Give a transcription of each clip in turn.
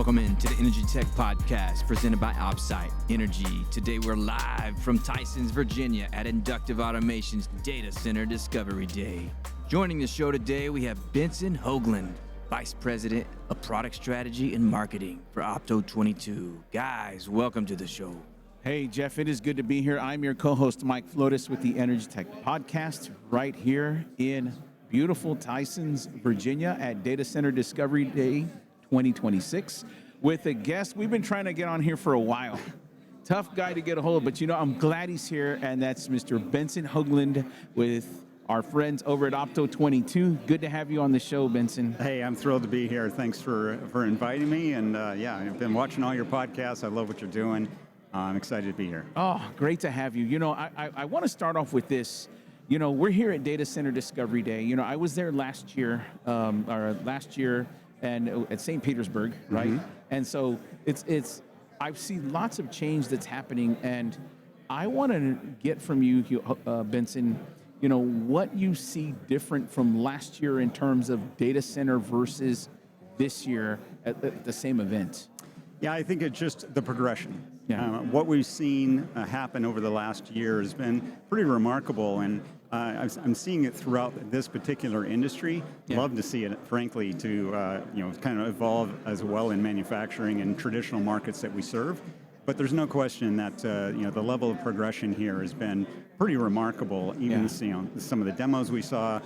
Welcome in to the Energy Tech Podcast presented by OpSite Energy. Today we're live from Tysons, Virginia at Inductive Automation's Data Center Discovery Day. Joining the show today we have Benson Hougland, Vice President of Product Strategy and Marketing for Opto 22. Guys, welcome to the show. Hey, Jeff, it is good to be here. I'm your co-host, Mike Flores, with the Energy Tech Podcast right here in beautiful Tysons, Virginia at Data Center Discovery Day 2026 with a guest we've been trying to get on here for a while. Tough guy to get a hold of, but I'm glad he's here, and that's Mr. Benson Hougland with our friends over at Opto 22. Good to have you on the show, Benson. Hey, I'm thrilled to be here. Thanks for inviting me, and I've been watching all your podcasts. I love what you're doing. I'm excited to be here. Oh, great to have you. I want to start off with this. We're here at Data Center Discovery Day. I was there last year, and at St. Petersburg, right? Mm-hmm. And so I've seen lots of change that's happening, and I want to get from you, Benson, what you see different from last year in terms of data center versus this year at the same event. Yeah, I think it's just the progression. Yeah. What we've seen happen over the last year has been pretty remarkable, and I'm seeing it throughout this particular industry. Yeah. Love to see it, frankly, to kind of evolve as well in manufacturing and traditional markets that we serve. But there's no question that the level of progression here has been pretty remarkable. Even some of the demos we saw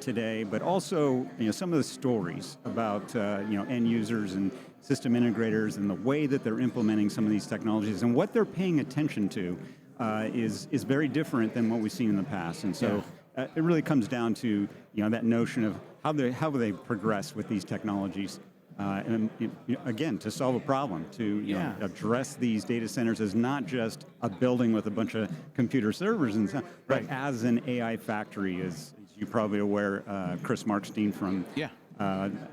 today, but also some of the stories about end users and system integrators and the way that they're implementing some of these technologies and what they're paying attention to is very different than what we've seen in the past. And so it really comes down to that notion of how they progress with these technologies. And again, to solve a problem, to address these data centers as not just a building with a bunch of computer servers and stuff, but as an AI factory, as you're probably aware, Chris Markstein from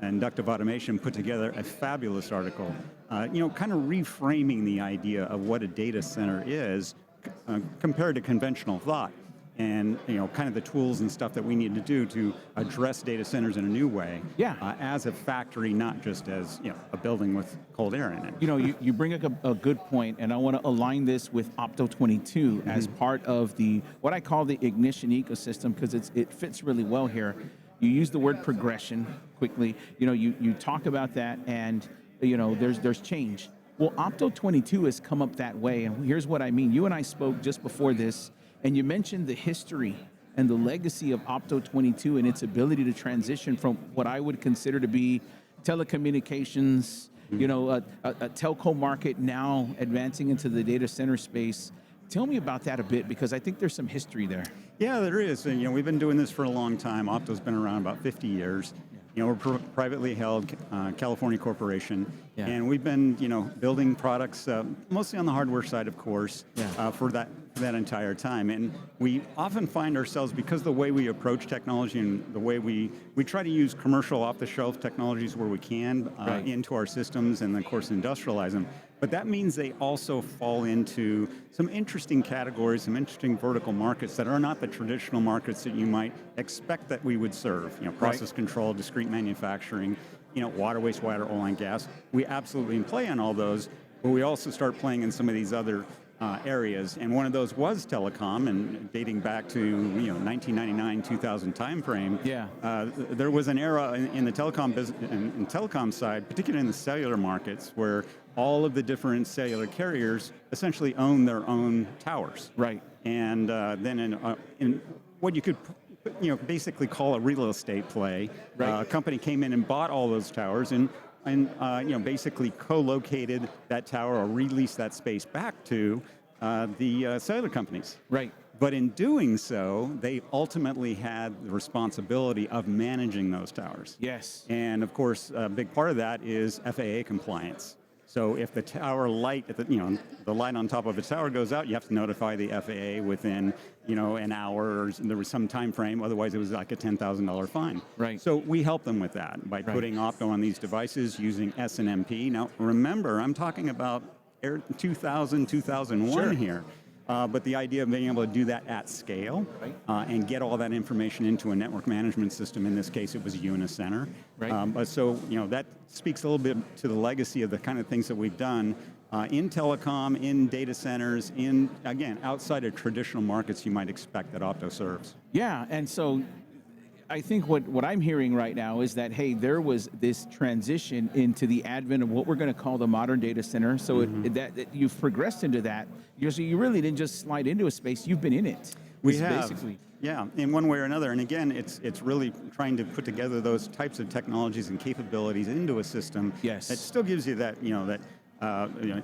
Inductive Automation put together a fabulous article, kind of reframing the idea of what a data center is compared to conventional thought. And kind of the tools and stuff that we need to do to address data centers in a new way, as a factory, not just as a building with cold air in it. You bring up a good point, and I want to align this with Opto 22 as part of what I call the ignition ecosystem, because it fits really well here. You use the word progression quickly. You talk about that, and there's change. Well, Opto 22 has come up that way, and here's what I mean. You and I spoke just before this, and you mentioned the history and the legacy of Opto 22 and its ability to transition from what I would consider to be telecommunications, a telco market now advancing into the data center space. Tell me about that a bit, because I think there's some history there. Yeah, there is. And, we've been doing this for a long time. Opto's been around about 50 years. We're privately held California corporation, and we've been, building products mostly on the hardware side, of course, for that entire time. And we often find ourselves, because the way we approach technology and the way we try to use commercial off-the-shelf technologies where we can into our systems and, of course, industrialize them. But that means they also fall into some interesting categories, some interesting vertical markets that are not the traditional markets that you might expect that we would serve. Process control, discrete manufacturing, water, wastewater, oil and gas. We absolutely play on all those, but we also start playing in some of these other areas, and one of those was telecom, and dating back to 1999, 2000 timeframe. There was an era in the telecom business, in telecom side, particularly in the cellular markets, where all of the different cellular carriers essentially own their own towers. Right. And then in what you could basically call a real estate play, a company came in and bought all those towers and basically co-located that tower or released that space back to the cellular companies. Right. But in doing so, they ultimately had the responsibility of managing those towers. Yes. And of course, a big part of that is FAA compliance. So if the tower light, the light on top of the tower goes out, you have to notify the FAA within, an hour, or there was some time frame. Otherwise, it was like a $10,000 fine. Right. So we help them with that by putting Opto on these devices using SNMP. Now, remember, I'm talking about 2000, 2001 here. But the idea of being able to do that at scale and get all that information into a network management system, in this case it was Unicenter. But so, that speaks a little bit to the legacy of the kind of things that we've done in telecom, in data centers, again, outside of traditional markets you might expect that Opto serves. Yeah, and so I think what I'm hearing right now is that, hey, there was this transition into the advent of what we're going to call the modern data center. So that you've progressed into that. So you really didn't just slide into a space, you've been in it. We have. Basically. Yeah, in one way or another. And again, it's really trying to put together those types of technologies and capabilities into a system that still gives you that,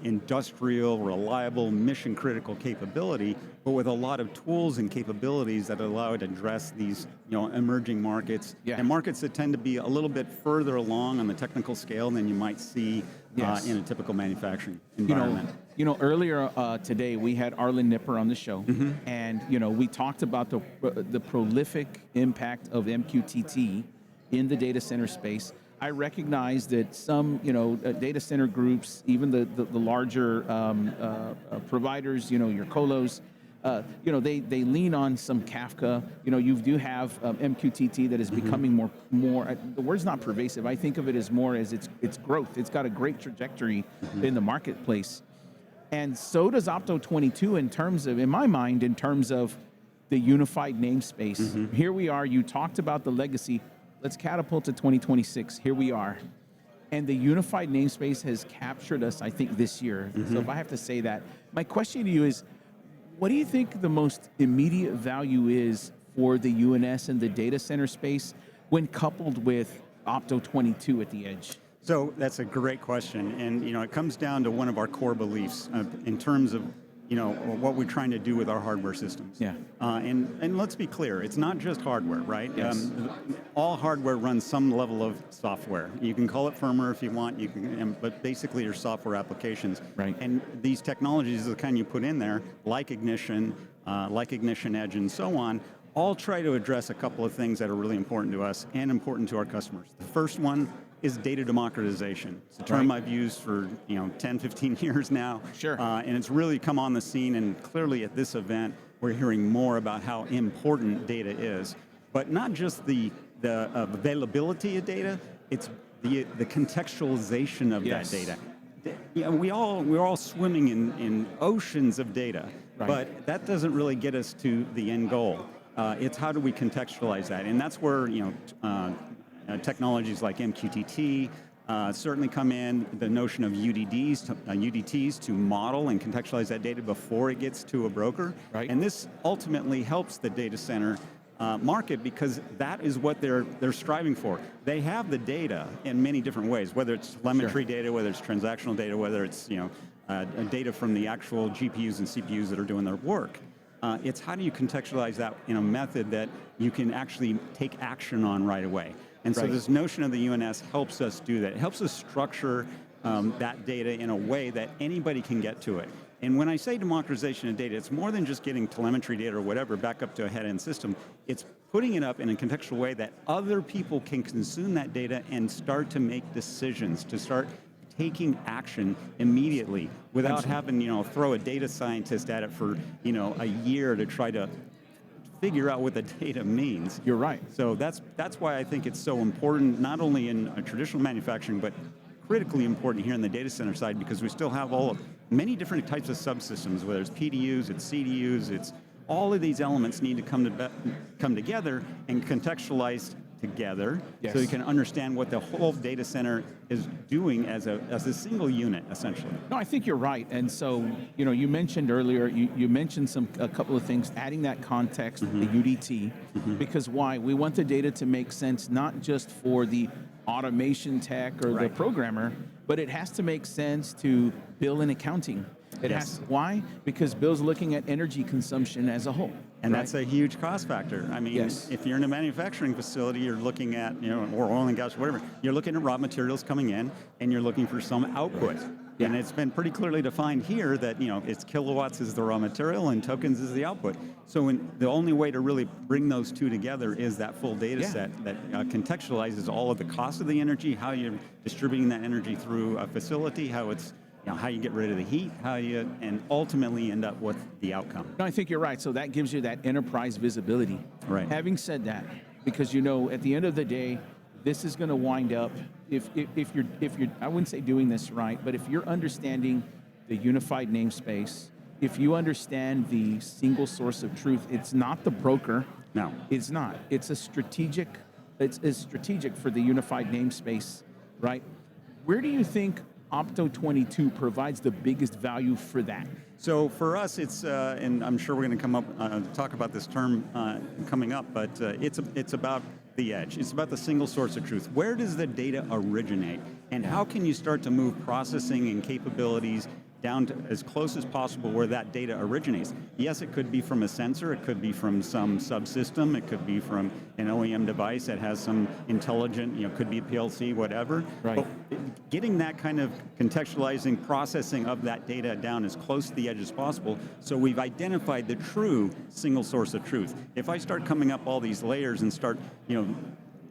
industrial, reliable, mission-critical capability, but with a lot of tools and capabilities that allow it to address these, emerging markets and markets that tend to be a little bit further along on the technical scale than you might see in a typical manufacturing environment. Earlier today we had Arlen Nipper on the show, and we talked about the prolific impact of MQTT in the data center space. I recognize that some, data center groups, even the larger providers, your colos, they lean on some Kafka. You do have MQTT that is becoming more. The word's not pervasive. I think of it as more as its growth. It's got a great trajectory in the marketplace, and so does Opto 22 in my mind, in terms of the unified namespace. Here we are. You talked about the legacy. Let's catapult to 2026. Here we are. And the unified namespace has captured us, I think, this year. So if I have to say that, my question to you is, what do you think the most immediate value is for the UNS and the data center space when coupled with Opto 22 at the edge? So that's a great question. And, it comes down to one of our core beliefs in terms of what we're trying to do with our hardware systems. And let's be clear, it's not just hardware, right? All hardware runs some level of software. You can call it firmware if you want, but basically your software applications. And these technologies are the kind you put in there, like Ignition Edge, and so on, all try to address a couple of things that are really important to us and important to our customers. The first one is data democratization. It's a term I've used for 10, 15 years now. And it's really come on the scene, and clearly at this event, we're hearing more about how important data is. But not just the availability of data, it's the contextualization of that data. We're all swimming in oceans of data, but that doesn't really get us to the end goal. It's how do we contextualize that? And that's where, technologies like MQTT certainly come in, the notion of UDTs to model and contextualize that data before it gets to a broker. And this ultimately helps the data center market, because that is what they're striving for. They have the data in many different ways, whether it's telemetry data, whether it's transactional data, whether it's data from the actual GPUs and CPUs that are doing their work. It's how do you contextualize that in a method that you can actually take action on right away. And so this notion of the UNS helps us do that. It helps us structure that data in a way that anybody can get to it. And when I say democratization of data, it's more than just getting telemetry data or whatever back up to a head-end system. It's putting it up in a contextual way that other people can consume that data and start to make decisions, to start taking action immediately without having, throw a data scientist at it for, a year to try to figure out what the data means. You're right. So that's why I think it's so important, not only in traditional manufacturing, but critically important here in the data center side, because we still have many different types of subsystems, whether it's PDUs, it's CDUs, it's all of these elements need to come together and contextualize together, so you can understand what the whole data center is doing as a single unit, essentially. No, I think you're right. And so, you mentioned earlier, you mentioned a couple of things, adding that context, the UDT, because why? We want the data to make sense, not just for the automation tech or the programmer, but it has to make sense to bill and accounting. It has. Why? Because Bill's looking at energy consumption as a whole. And that's a huge cost factor. I mean, if you're in a manufacturing facility, you're looking at, or oil and gas, whatever, you're looking at raw materials coming in, and you're looking for some output. And it's been pretty clearly defined here that, it's kilowatts is the raw material and tokens is the output. So the only way to really bring those two together is that full data set that contextualizes all of the cost of the energy, how you're distributing that energy through a facility, how it's how you get rid of the heat, and ultimately end up with the outcome. No, I think you're right. So that gives you that enterprise visibility. Right. Having said that, because at the end of the day, this is going to wind up if you're I wouldn't say doing this right, but if you're understanding the unified namespace, if you understand the single source of truth, it's not the broker. No, it's not. It's a strategic. It's strategic for the unified namespace, right? Where do you think Opto 22 provides the biggest value for that? So for us, it's and I'm sure we're going to come up talk about this term coming up, but it's about the edge. It's about the single source of truth. Where does the data originate, and how can you start to move processing and capabilities down to as close as possible where that data originates? Yes, it could be from a sensor, it could be from some subsystem, it could be from an OEM device that has some intelligent, could be a PLC, whatever. Right. But getting that kind of contextualizing, processing of that data down as close to the edge as possible, so we've identified the true single source of truth. If I start coming up all these layers and start,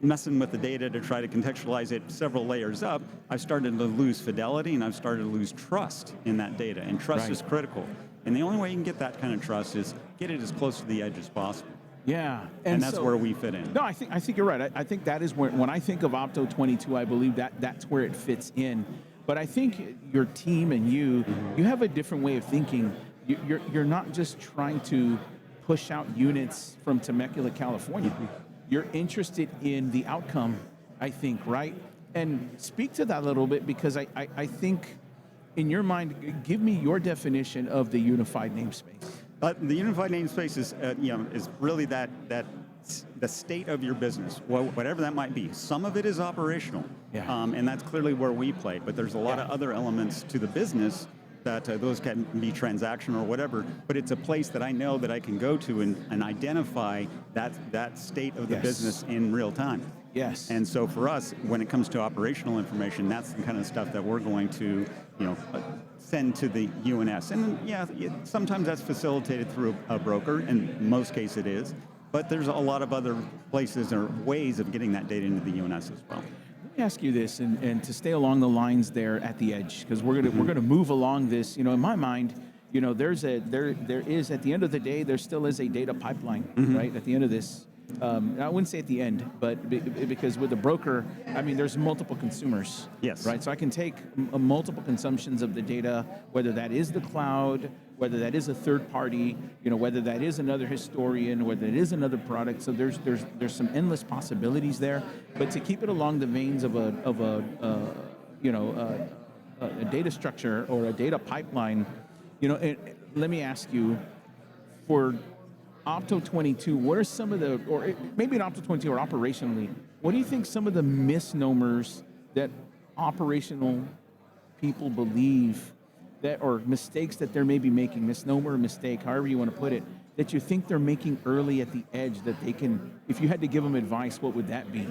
messing with the data to try to contextualize it several layers up, I've started to lose fidelity and I've started to lose trust in that data. And trust is critical. And the only way you can get that kind of trust is get it as close to the edge as possible. Yeah. And that's where we fit in. No, I think you're right. I think that is where, when I think of Opto 22, I believe that's where it fits in. But I think your team and you have a different way of thinking. You're not just trying to push out units from Temecula, California. You're interested in the outcome, I think, right? And speak to that a little bit, because I think, in your mind, give me your definition of the unified namespace. The unified namespace is really the state of your business, whatever that might be. Some of it is operational, and that's clearly where we play. But there's a lot of other elements to the business that those can be transactional or whatever, but it's a place that I know that I can go to and identify that state of the business in real time. Yes. And so for us, when it comes to operational information, that's the kind of stuff that we're going to, send to the UNS. And sometimes that's facilitated through a broker, and in most cases it is, but there's a lot of other places or ways of getting that data into the UNS as well. Let me ask you this, and to stay along the lines there at the edge, because we're gonna move along this. In my mind, there is at the end of the day, there still is a data pipeline, right? At the end of this, I wouldn't say at the end, but because with a broker, there's multiple consumers. Yes. Right. So I can take multiple consumptions of the data, whether that is the cloud, whether that is a third party, whether that is another historian, whether it is another product. So there's some endless possibilities there. But to keep it along the veins of a data structure or a data pipeline, let me ask you, for Opto 22, what are some of the, or maybe in Opto 22 or operationally, what do you think some of the misnomers that operational people believe that, or mistakes that they're maybe making, misnomer or mistake, however you want to put it, that you think they're making early at the edge that they can, if you had to give them advice, what would that be?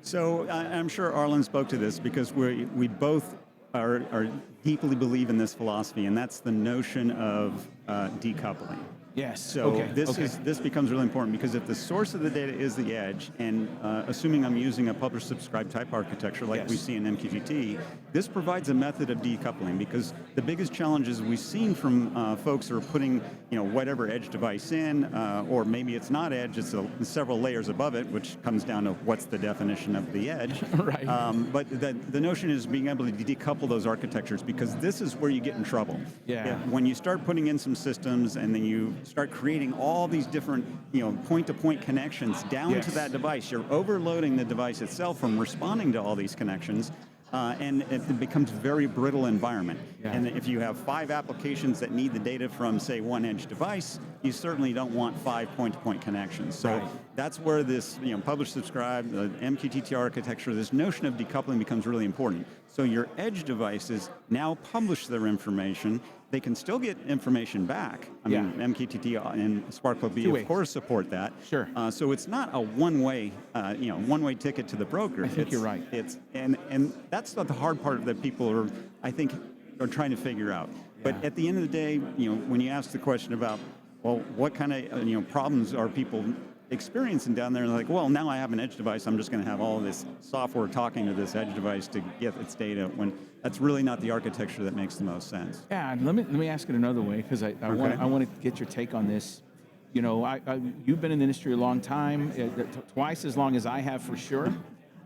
So I'm sure Arlen spoke to this, because we both are deeply believe in this philosophy, and that's the notion of decoupling. Yes. So this becomes really important, because if the source of the data is the edge, and assuming I'm using a publish-subscribe type architecture like we see in MQTT, this provides a method of decoupling, because the biggest challenges we've seen from folks who are putting whatever edge device in, or maybe it's not edge, it's several layers above it, which comes down to what's the definition of the edge. Right. But the notion is being able to decouple those architectures, because this is where you get in trouble. Yeah. When you start putting in some systems and then you start creating all these different, point-to-point connections down to that device, you're overloading the device itself from responding to all these connections, and it becomes a very brittle environment. Yeah. And if you have 5 applications that need the data from, say, one edge device, you certainly don't want 5 point-to-point connections. So that's where this, publish-subscribe, the MQTT architecture, this notion of decoupling becomes really important. So your edge devices now publish their information. They can still get information back. MQTT and Sparkplug, of course, support that. Sure. So it's not a one-way, one-way ticket to the broker. I think you're right. And that's not the hard part that people are, I think, are trying to figure out. But at the end of the day, when you ask the question about, well, what kind of problems are people experiencing down there, and like, well, now I have an edge device, I'm just going to have all of this software talking to this edge device to get its data, when that's really not the architecture that makes the most sense. Yeah, and let me ask it another way, because I want to get your take on this. You know, you've been in the industry a long time, twice as long as I have for sure.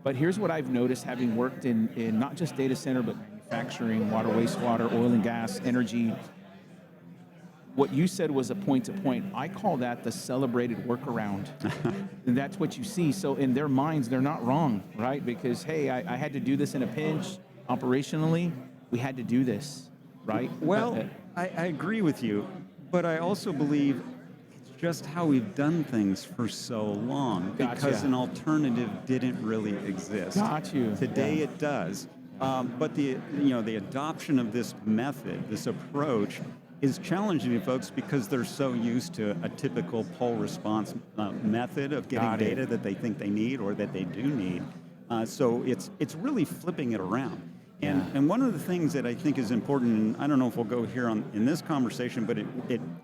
But here's what I've noticed, having worked in not just data center, but manufacturing, water, wastewater, oil and gas, energy. What you said was a point-to-point. I call that the celebrated workaround. And that's what you see. So in their minds, they're not wrong, right? Because, hey, I had to do this in a pinch. Operationally, we had to do this, right? Well, I agree with you, but I also believe it's just how we've done things for so long, because an alternative didn't really exist. Got you. Today it does. But the adoption of this method, this approach, is challenging to folks because they're so used to a typical poll response method of getting data that they think they need or that they do need. So it's really flipping it around. And one of the things that I think is important, and I don't know if we'll go here in this conversation, but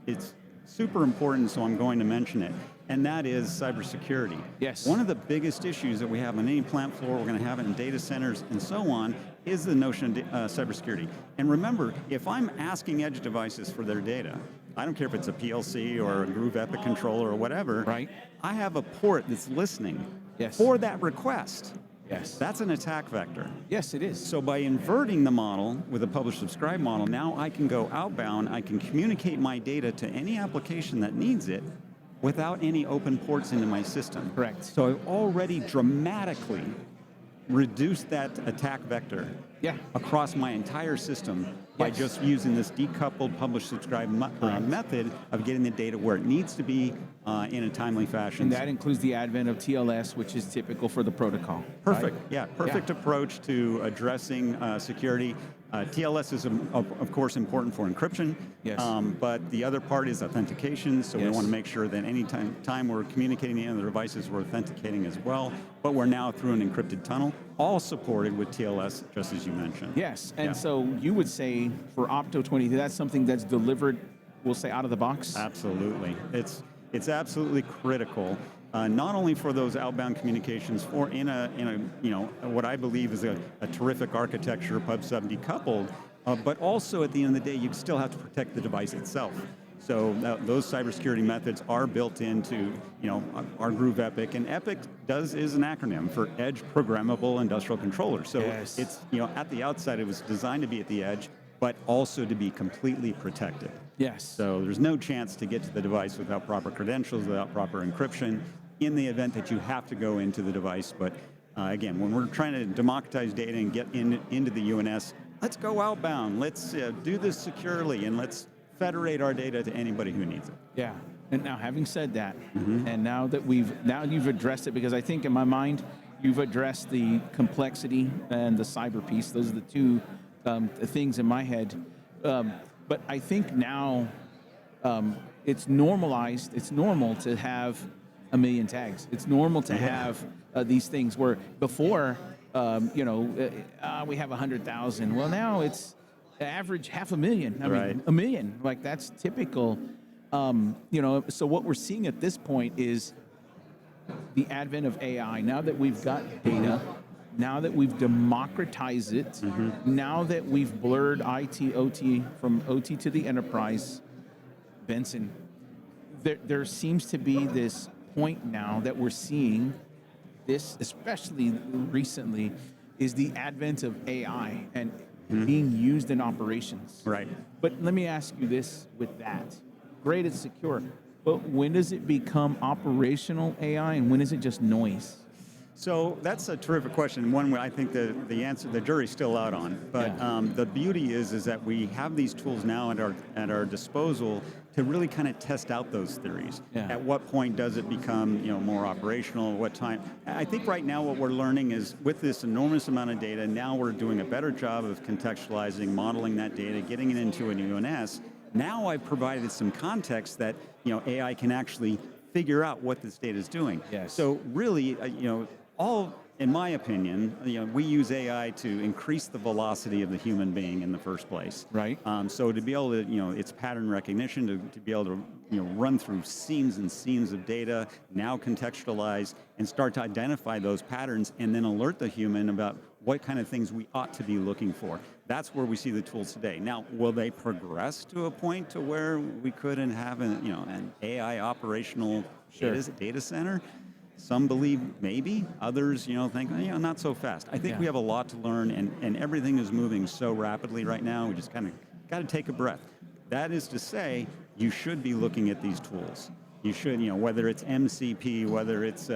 it's super important, so I'm going to mention it, and that is cybersecurity. Yes. One of the biggest issues that we have on any plant floor, we're going to have it in data centers and so on, is the notion of cybersecurity. And remember, if I'm asking edge devices for their data, I don't care if it's a PLC or a Groove Epic controller or whatever, right? I have a port that's listening Yes. for that request. Yes. That's an attack vector. Yes, it is. So by inverting the model with a publish-subscribe model, now I can go outbound, I can communicate my data to any application that needs it without any open ports into my system. Correct. So I've already dramatically reduced that attack vector across my entire system by just using this decoupled publish-subscribe method of getting the data where it needs to be in a timely fashion. And that includes the advent of TLS, which is typical for the protocol. Perfect. Right? Perfect approach to addressing security. TLS is, of course, important for encryption, but the other part is authentication, so we want to make sure that any time we're communicating to the other devices, we're authenticating as well, but we're now through an encrypted tunnel, all supported with TLS, just as you mentioned. Yes, and so you would say for Opto 20, that's something that's delivered, we'll say, out of the box? Absolutely. It's absolutely critical. Not only for those outbound communications, for in a what I believe is a terrific architecture, pub/sub decoupled, but also at the end of the day, you still have to protect the device itself. So those cybersecurity methods are built into our Groove Epic, and Epic is an acronym for Edge Programmable Industrial Controller. So it's at the outside, it was designed to be at the edge, but also to be completely protected. Yes. So there's no chance to get to the device without proper credentials, without proper encryption, in the event that you have to go into the device. But again, when we're trying to democratize data and get into the UNS, let's go outbound. Let's do this securely, and let's federate our data to anybody who needs it. Yeah. And now, having said that, and now you've addressed it, because I think in my mind, you've addressed the complexity and the cyber piece. Those are the two things in my head. But I think now it's normalized. It's normal to have 1 million tags. It's normal to have these things where before, we have 100,000. Well, now it's average 500,000. I mean, 1 million. Like, that's typical. So what we're seeing at this point is the advent of AI. Now that we've got data, now that we've democratized it, now that we've blurred IT, OT, from OT to the enterprise, Benson, there seems to be this point now that we're seeing this, especially recently, is the advent of AI and being used in operations. Right. But let me ask you this with that. Great, it's secure, but when does it become operational AI, and when is it just noise? So that's a terrific question. One where I think the answer, the jury's still out on. But the beauty is that we have these tools now at our disposal to really kind of test out those theories. At what point does it become more operational? What time? I think right now what we're learning is, with this enormous amount of data, now we're doing a better job of contextualizing, modeling that data, getting it into an UNS. Now I've provided some context that AI can actually figure out what this data is doing. Yes. So really, all, in my opinion, we use AI to increase the velocity of the human being in the first place. Right. So to be able to, it's pattern recognition, to be able to, run through seams and seams of data, now contextualize, and start to identify those patterns, and then alert the human about what kind of things we ought to be looking for. That's where we see the tools today. Now, will they progress to a point to where we could have an AI operational data center? Some believe maybe, others, think, not so fast. I think we have a lot to learn, and everything is moving so rapidly right now. We just kind of got to take a breath. That is to say, you should be looking at these tools. You should, whether it's MCP, whether it's,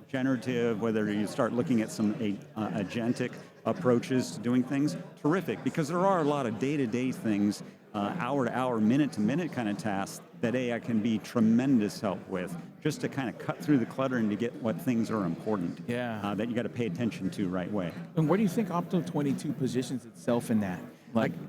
generative, whether you start looking at some agentic approaches to doing things, terrific, because there are a lot of day-to-day things, hour-to-hour, minute-to-minute kind of tasks that AI can be tremendous help with, just to kind of cut through the clutter and to get what things are important that you got to pay attention to right away. And where do you think Opto 22 positions itself in that?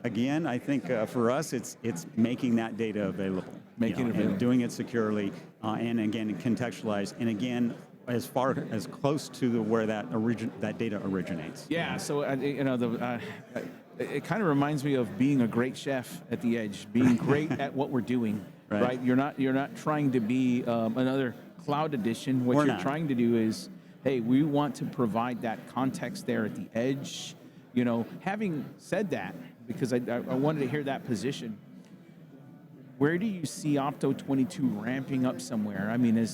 Again, I think for us, it's making that data available. And doing it securely, and again, contextualized, and again, as close to where that data originates. Yeah, so it kind of reminds me of being a great chef at the edge, being great at what we're doing. Right? You're not trying to be another cloud edition. What you're trying to do is, hey, we want to provide that context there at the edge. Having said that, because I wanted to hear that position, where do you see Opto 22 ramping up somewhere? I mean,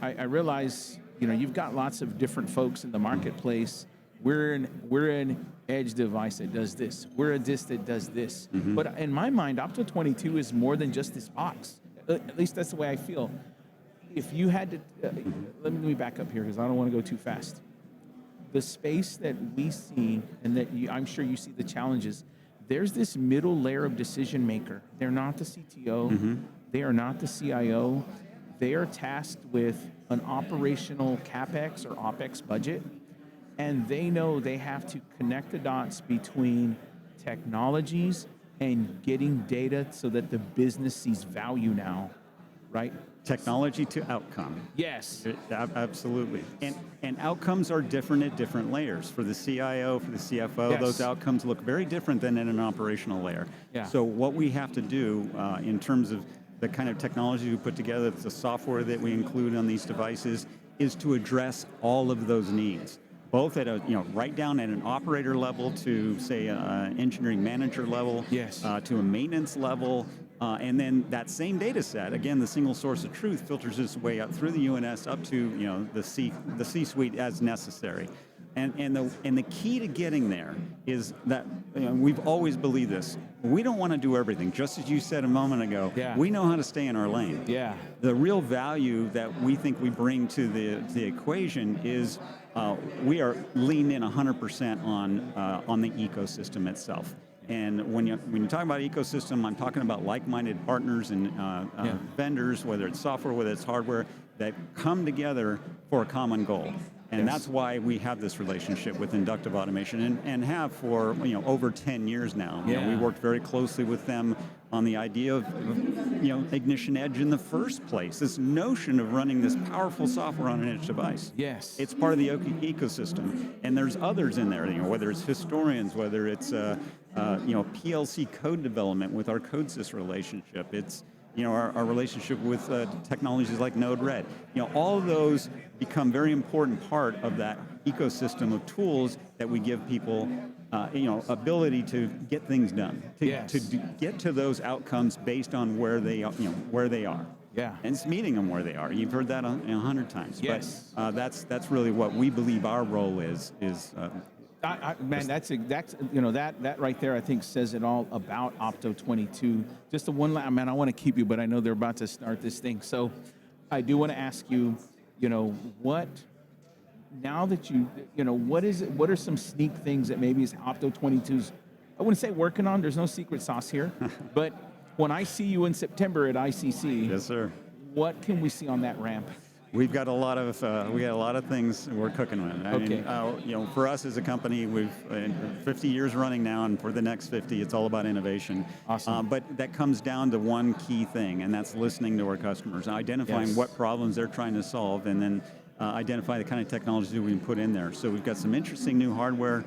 I realize, you've got lots of different folks in the marketplace. We're an edge device that does this. We're a disk that does this. Mm-hmm. But in my mind, Opto 22 is more than just this box. At least that's the way I feel. If you had to, let me back up here because I don't want to go too fast. The space that we see, and that I'm sure you see the challenges, there's this middle layer of decision maker. They're not the CTO. Mm-hmm. They are not the CIO. They are tasked with an operational CapEx or OpEx budget. And they know they have to connect the dots between technologies and getting data so that the business sees value now, right? Technology to outcome. Yes. Absolutely. And outcomes are different at different layers. For the CIO, for the CFO, those outcomes look very different than in an operational layer. Yeah. So what we have to do in terms of the kind of technology we put together, the software that we include on these devices, is to address all of those needs. Both at right down at an operator level to, say, an engineering manager level, to a maintenance level, and then that same data set, again, the single source of truth filters its way up through the UNS up to the C-suite as necessary. And the key to getting there is that we've always believed this. We don't want to do everything. Just as you said a moment ago, we know how to stay in our lane. Yeah. The real value that we think we bring to the equation is we are leaned in 100% on the ecosystem itself. And when you talk about ecosystem, I'm talking about like-minded partners and vendors, whether it's software, whether it's hardware, that come together for a common goal. And that's why we have this relationship with Inductive Automation and have for over 10 years now. We worked very closely with them on the idea of Ignition Edge in the first place. This notion of running this powerful software on an edge device. Yes, it's part of the ecosystem, and there's others in there. Whether it's historians, whether it's PLC code development with our CodeSys relationship. It's our relationship with technologies like Node-RED. All of those become very important part of that ecosystem of tools that we give people, ability to get things done, to get to those outcomes based on where they are. Yeah, and it's meeting them where they are. You've heard that 100 times. Yes, but that's really what we believe our role is. Man, that right there, I think, says it all about Opto 22. Just the one, man, I want to keep you, but I know they're about to start this thing. So I do want to ask you, what, now that what is it? What are some sneak things that maybe is Opto 22's, I wouldn't say working on, there's no secret sauce here, but when I see you in September at ICC, yes, sir, what can we see on that ramp? We've got a lot of things we're cooking with. I mean, for us as a company, we've 50 years running now, and for the next 50, it's all about innovation. Awesome. But that comes down to one key thing, and that's listening to our customers, identifying what problems they're trying to solve, and then identify the kind of technologies that we can put in there. So we've got some interesting new hardware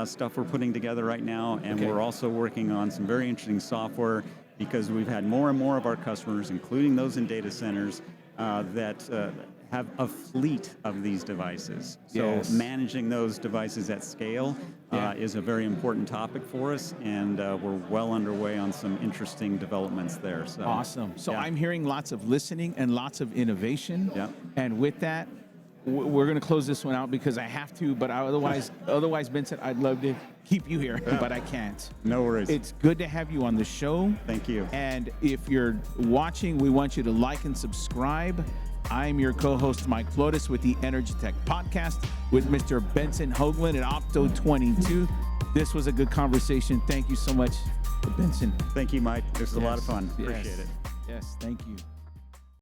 stuff we're putting together right now, and we're also working on some very interesting software because we've had more and more of our customers, including those in data centers, that have a fleet of these devices. So managing those devices at scale is a very important topic for us, and we're well underway on some interesting developments there. So, awesome. So I'm hearing lots of listening and lots of innovation. Yeah. And with that, we're going to close this one out because I have to, but otherwise, Benson, I'd love to keep you here, but I can't. No worries. It's good to have you on the show. Thank you. And if you're watching, we want you to like and subscribe. I'm your co-host, Mike Flores, with the Energy Tech Podcast with Mr. Benson Hougland at Opto 22. This was a good conversation. Thank you so much, Benson. Thank you, Mike. This was a lot of fun. Appreciate it. Yes, thank you.